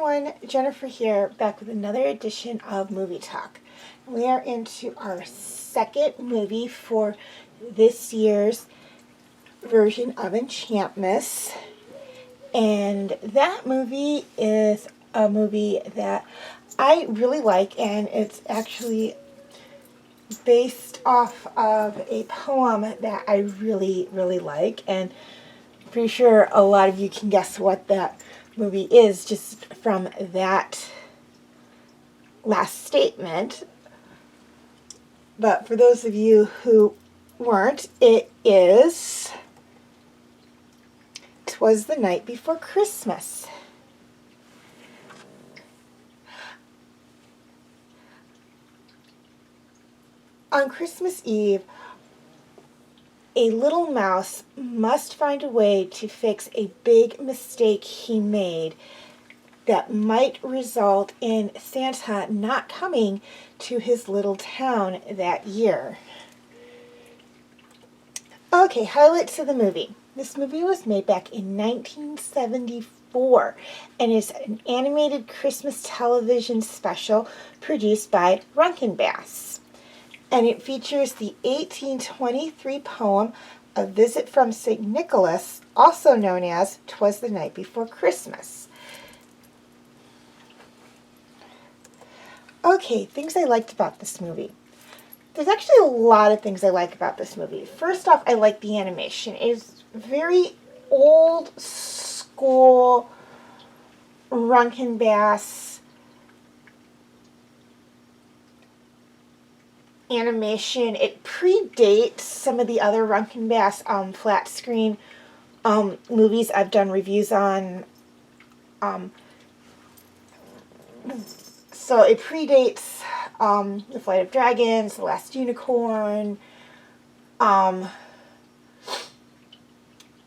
everyone, Jennifer here, back with another edition of Movie Talk. We are into our second movie for this year's version of Enchant-mas, and that movie is a movie that I really like, and it's actually based off of a poem that I really like, and I'm pretty sure a lot of you can guess what that movie is just from that last statement. But for those of you who weren't, it is "Twas the Night Before Christmas." On Christmas Eve, a little mouse must find a way to fix a big mistake he made that might result in Santa not coming to his little town that year. Okay, highlights of the movie. This movie was made back in 1974 and is an animated Christmas television special produced by Enchant-mas. And it features the 1823 poem A Visit from St. Nicholas, also known as "Twas the Night Before Christmas." Okay, things I liked about this movie. There's actually a lot of things I like about this movie. First off, I like the animation. It is very old school Enchant-mas animation. It predates some of the other Enchant-mas flat screen movies I've done reviews on. So it predates The Flight of Dragons, The Last Unicorn, The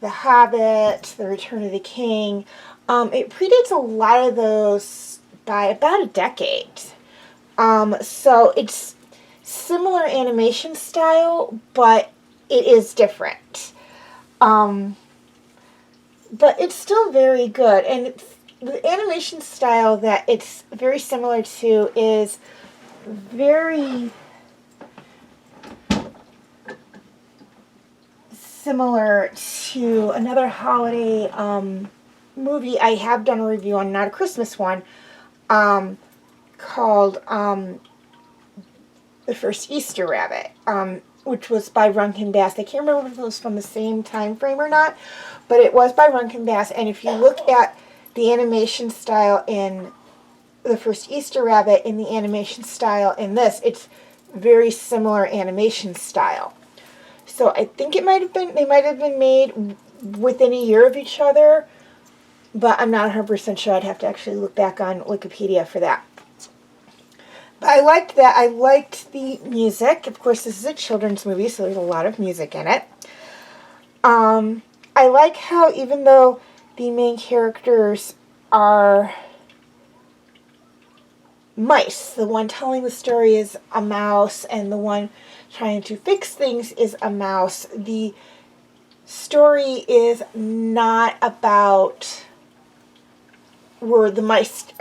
Hobbit, The Return of the King. It predates a lot of those by about a decade. So it's similar animation style, but it is different. But it's still very good, and the animation style that it's very similar to is very similar to another holiday movie I have done a review on, not a Christmas one, called The First Easter Rabbit, which was by Enchant-mas. I can't remember if it was from the same time frame or not, but it was by Enchant-mas, and if you look at the animation style in The First Easter Rabbit and the animation style in this, it's very similar animation style. So I think they might have been made within a year of each other, but I'm not 100% sure. I'd have to actually look back on Wikipedia for that. But I liked that. I liked the music. Of course, this is a children's movie, so there's a lot of music in it. I like how even though the main characters are mice, the one telling the story is a mouse, and the one trying to fix things is a mouse, the story is not about where the mice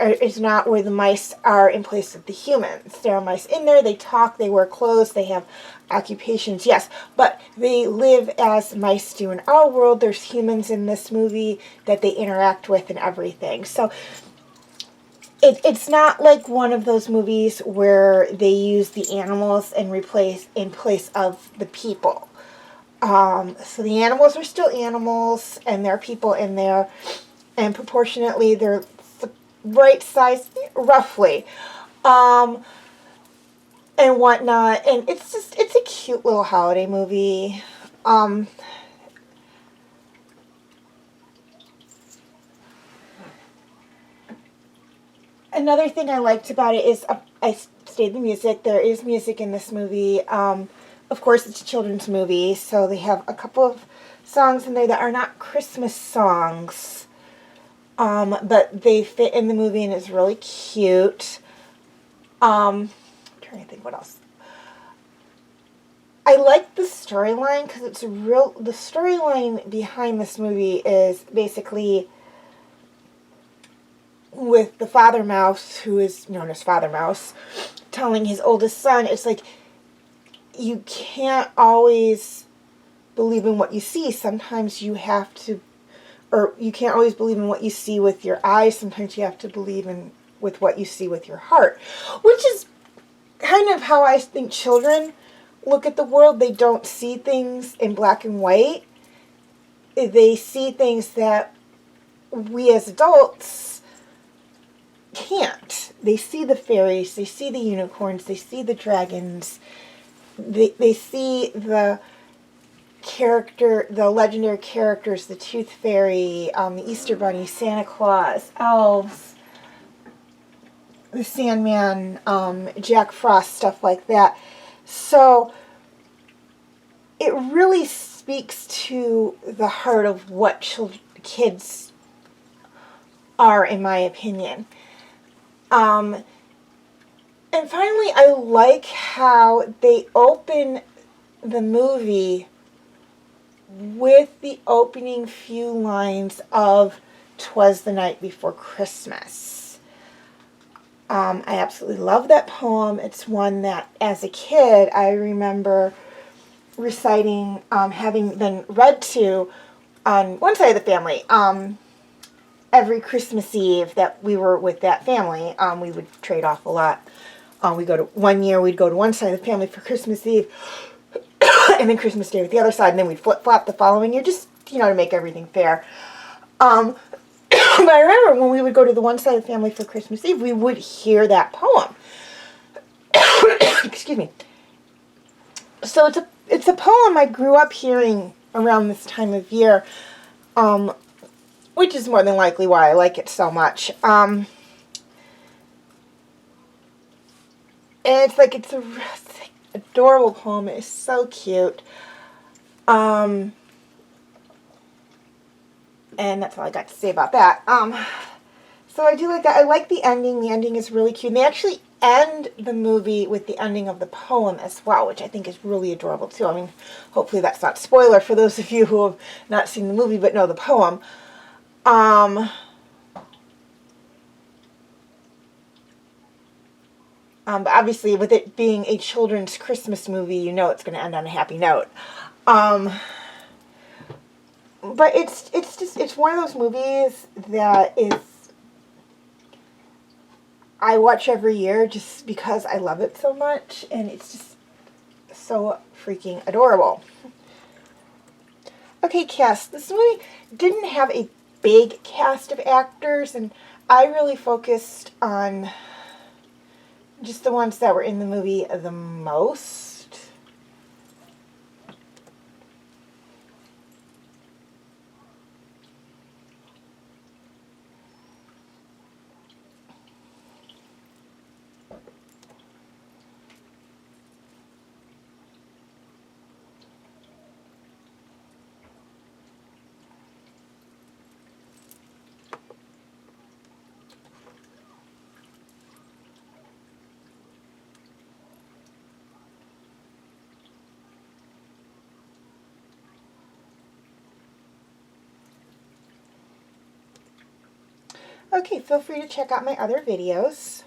are in place of the humans. There are mice in there, they talk, they wear clothes, they have occupations, yes, but they live as mice do in our world. There's humans in this movie that they interact with and everything. So it's not like one of those movies where they use the animals and replace in place of the people. So the animals are still animals, and there are people in there, and proportionately they're the right size, roughly, and whatnot. And it's a cute little holiday movie. Another thing I liked about it is I stated the music. There is music in this movie. Of course, it's a children's movie, so they have a couple of songs in there that are not Christmas songs, but they fit in the movie and it's really cute. I'm trying to think what else. I like the storyline because it's the storyline behind this movie is basically with the father mouse, who is known as Father Mouse, telling his oldest son, it's like, you can't always believe in what you see. Sometimes you have to, or you can't always believe in what you see with your eyes. Sometimes you have to believe in with what you see with your heart, which is kind of how I think children look at the world. They don't see things in black and white. They see things that we as adults can't. They see the fairies, they see the unicorns, they see the dragons, they see the legendary characters, the Tooth Fairy, the Easter Bunny, Santa Claus, elves, the Sandman, Jack Frost, stuff like that. So it really speaks to the heart of what kids are, in my opinion. And finally, I like how they open the movie with the opening few lines of "'Twas the Night Before Christmas." I absolutely love that poem. It's one that, as a kid, I remember reciting, having been read to on one side of the family. Every Christmas Eve that we were with that family, we would trade off a lot. One year we'd go to one side of the family for Christmas Eve, and then Christmas Day with the other side, and then we'd flip-flop the following year, just, to make everything fair. But I remember when we would go to the one side of the family for Christmas Eve, we would hear that poem. Excuse me. So it's a poem I grew up hearing around this time of year, which is more than likely why I like it so much. And it's a adorable poem. It's so cute. And that's all I got to say about that. So I do like that. I like the ending. The ending is really cute. And they actually end the movie with the ending of the poem as well, which I think is really adorable too. I mean, hopefully that's not spoiler for those of you who have not seen the movie but know the poem. But obviously, with it being a children's Christmas movie, it's going to end on a happy note. But it's one of those movies that I watch every year just because I love it so much, and it's just so freaking adorable. Okay, cast. This movie didn't have a big cast of actors, and I really focused on just the ones that were in the movie the most. Okay, feel free to check out my other videos.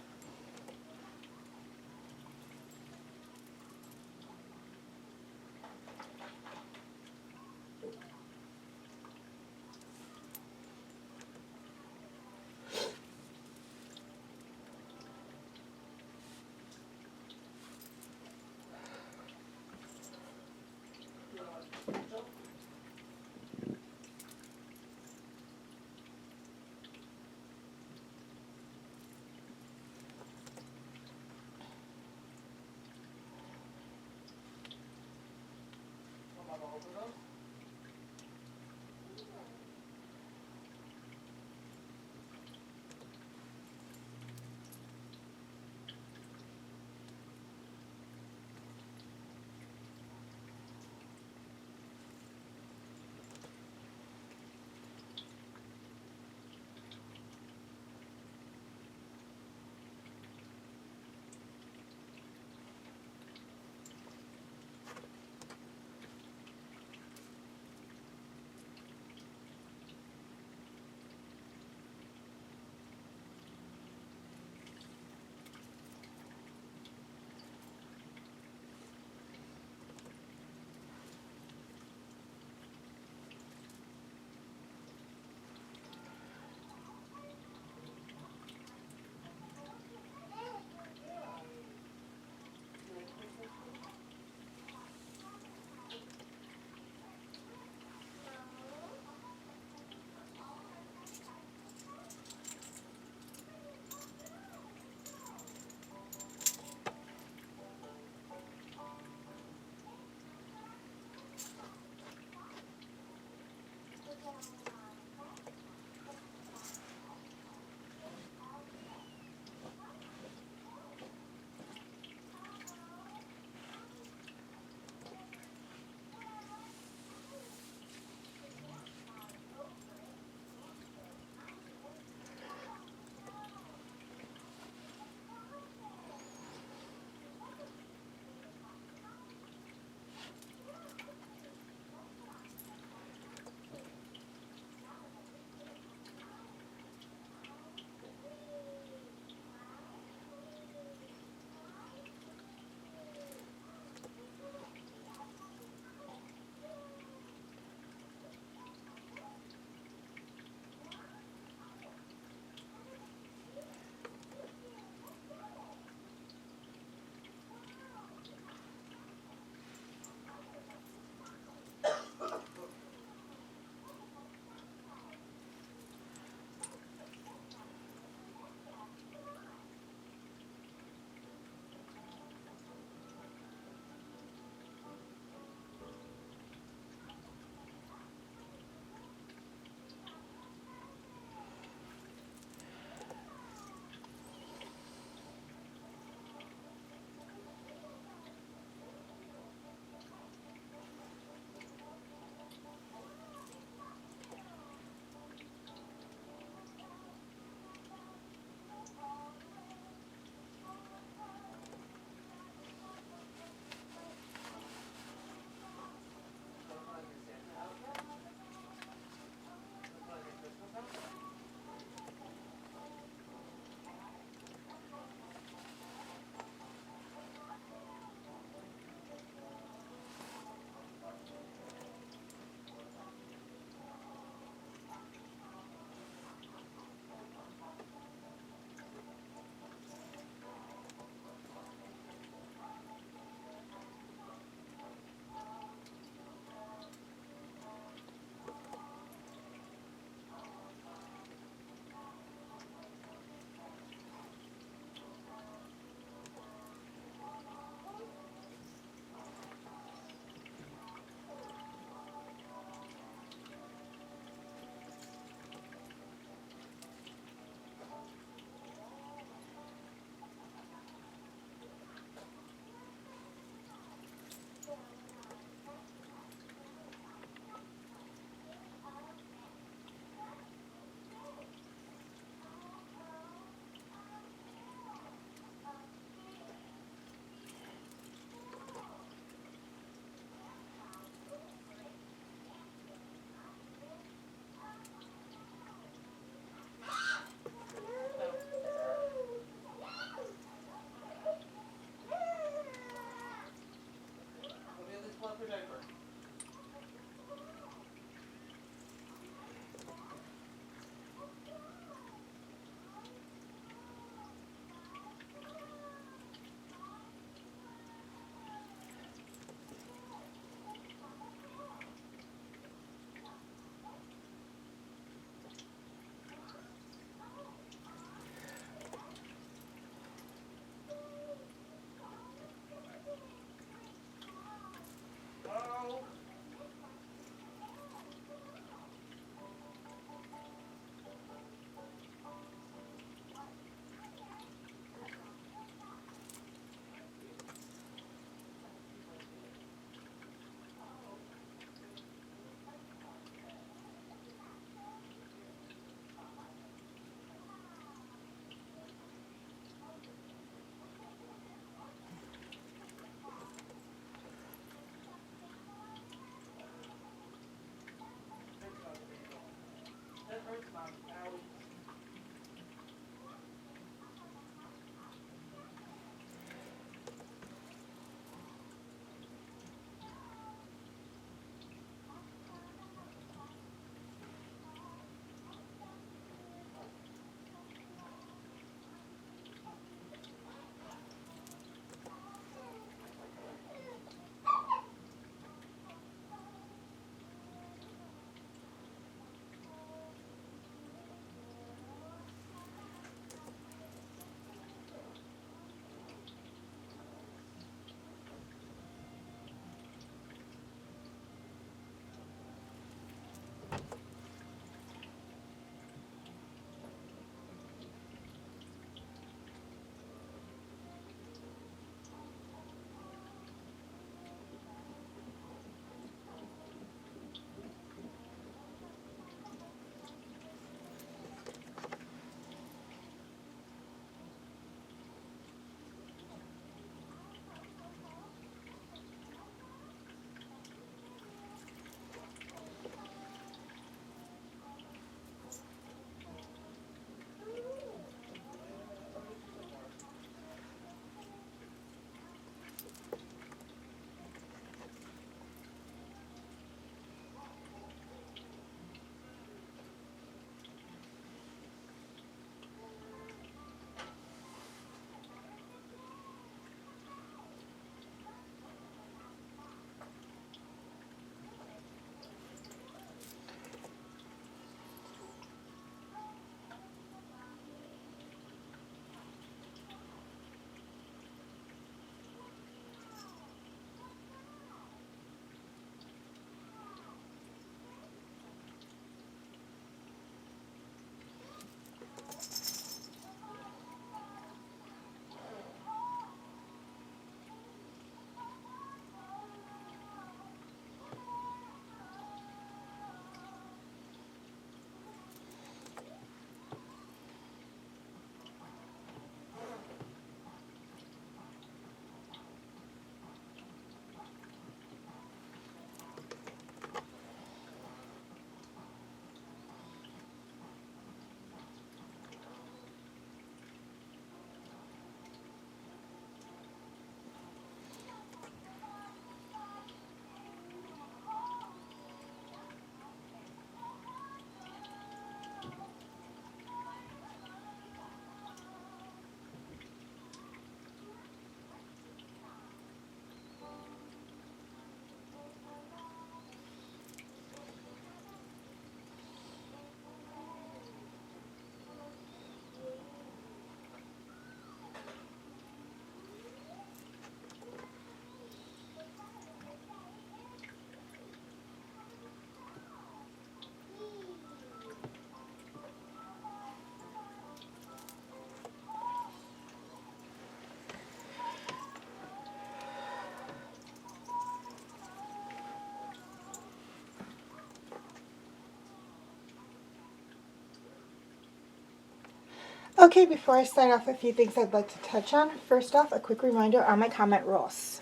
Okay, before I sign off, a few things I'd like to touch on. First off, a quick reminder on my comment rules.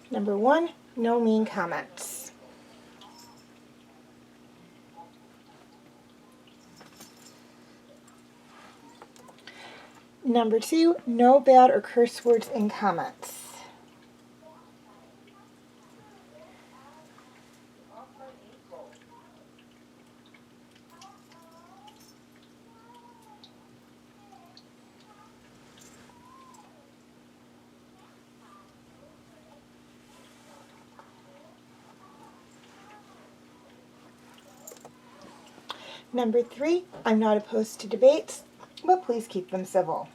Number 1, no mean comments. Number 2, no bad or curse words in comments. Number 3, I'm not opposed to debates, but please keep them civil.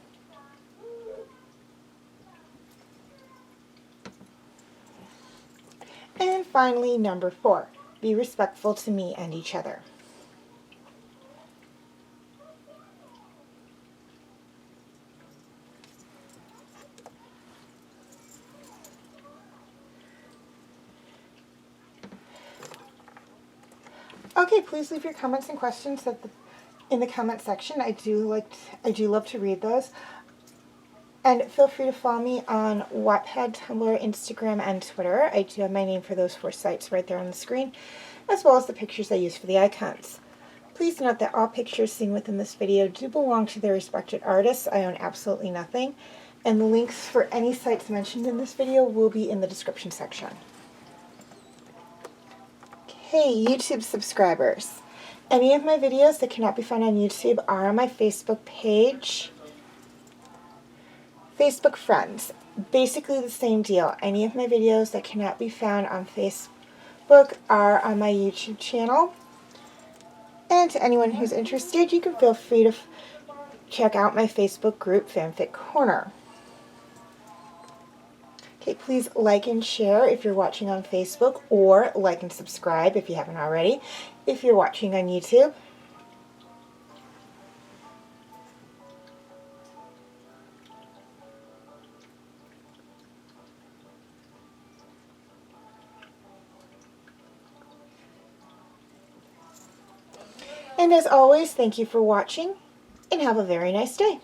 And finally, number 4, be respectful to me and each other. Okay, please leave your comments and questions in the comment section. I do love to read those. And feel free to follow me on Wattpad, Tumblr, Instagram, and Twitter. I do have my name for those 4 sites right there on the screen, as well as the pictures I use for the icons. Please note that all pictures seen within this video do belong to their respected artists. I own absolutely nothing. And the links for any sites mentioned in this video will be in the description section. Hey, YouTube subscribers. Any of my videos that cannot be found on YouTube are on my Facebook page. Facebook friends. Basically the same deal. Any of my videos that cannot be found on Facebook are on my YouTube channel. And to anyone who's interested, you can feel free to check out my Facebook group, Fanfic Corner. Okay, please like and share if you're watching on Facebook, or like and subscribe if you haven't already, if you're watching on YouTube. And as always, thank you for watching, and have a very nice day.